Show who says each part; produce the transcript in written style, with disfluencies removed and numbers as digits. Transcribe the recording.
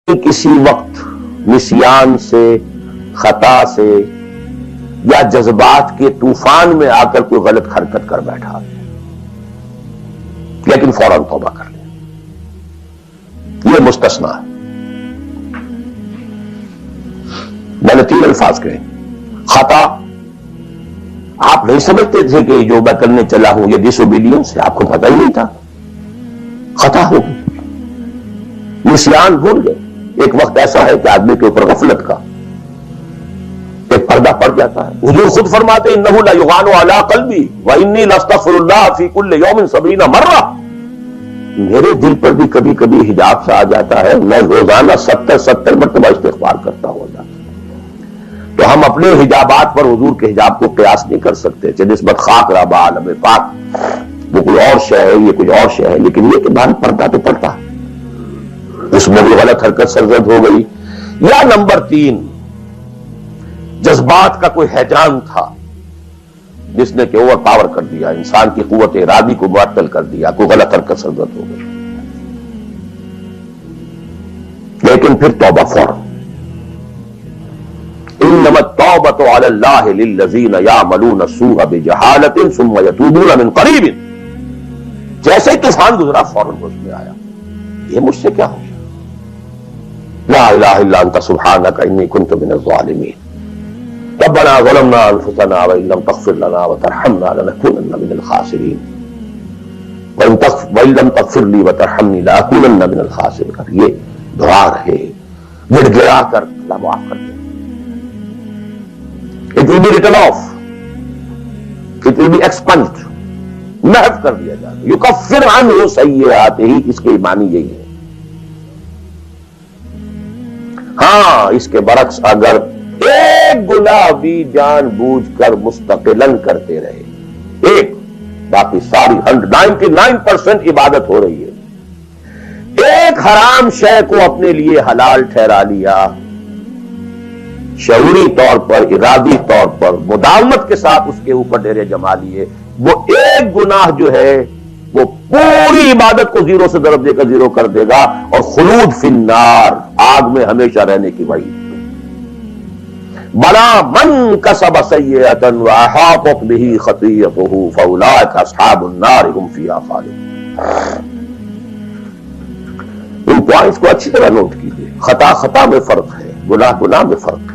Speaker 1: کسی وقت نسیان سے، خطا سے یا جذبات کے طوفان میں آ کر کوئی غلط حرکت کر بیٹھا لیکن فوراً توبہ کر لے، یہ مستثنا ہے۔ میں نے 3 الفاظ کہے، خطا، آپ نہیں سمجھتے تھے کہ جو میں کرنے چلا ہوں یہ ڈس اوبیڈینس ہے، آپ کو پتہ ہی نہیں تھا، خطا ہو گئی۔ نسیان بھول گئے، ایک وقت ایسا ہے کہ آدمی کے اوپر غفلت کا ایک پردہ پڑ جاتا ہے۔ حضور خود فرماتے ہیں انہ لیغان علی قلبی وانی لاستغفر اللہ فی کل یوم 70 مرہ، میرے دل پر بھی کبھی کبھی حجاب سا آ جاتا ہے، میں روزانہ 70 مرتبہ استغفار کرتا ہوں۔ تو ہم اپنے حجابات پر حضور کے حجاب کو قیاس نہیں کر سکتے کہ نسبت خاک ربا عالم پاک وہ کوئی اور شے ہے، یہ کچھ اور شے ہے، لیکن یہ کہ باہر پردہ تو پڑتا ہے، اس میں بھی غلط حرکت سرزد ہو گئی۔ یا نمبر 3، جذبات کا کوئی ہیجان تھا جس نے کہ اوور پاور کر دیا، انسان کی قوت ارادی کو معطل کر دیا، کوئی غلط حرکت سرزد ہو گئی، لیکن پھر توبہ فوراً۔ انما التوبۃ علی اللہ للذین یعملون السوء بجہالۃ ثم یتوبون من قریب، جیسے ہی طوفان گزرا فوراً ہوش میں آیا، یہ مجھ سے کیا ہو گیا، لا الہ الا انت سبحانک انی کنت من الظالمین، ربنا ظلمنا انفسنا وان لم تغفر لنا وترحمنا لنکونن من الخاسرین وان لم تغفر لی وترحمنی لاکونن من الخاسرین۔ یہ دعا رہے، گڑ گڑا کر اللہ معاف کر دے، it will be written off, it will be expunged، محو کر دیا جائے گا، یکفر عنہ سیئاتہ، اس کے معنی یہی ہے۔ ہاں اس کے برعکس اگر ایک گناہ بھی جان بوجھ کر مستقلاً کرتے رہے، ایک، باقی ساری 99% عبادت ہو رہی ہے، ایک حرام شے کو اپنے لیے حلال ٹھہرا لیا، شعوری طور پر، ارادی طور پر، مداومت کے ساتھ اس کے اوپر ڈیرے جما لیے، وہ ایک گناہ جو ہے وہ پوری عبادت کو 0 سے ضرب دے کر 0 کر دے گا، اور خلود فی النار، آگ میں ہمیشہ رہنے کی وعید۔ بلا من کسب سیئۃ واحاطت بہ خطیئتہ فاولئک اصحاب النار هم فیہا خالدون۔ ان پوائنٹس کو اچھی طرح نوٹ کیجیے، خطا میں فرق ہے، گناہ میں فرق ہے۔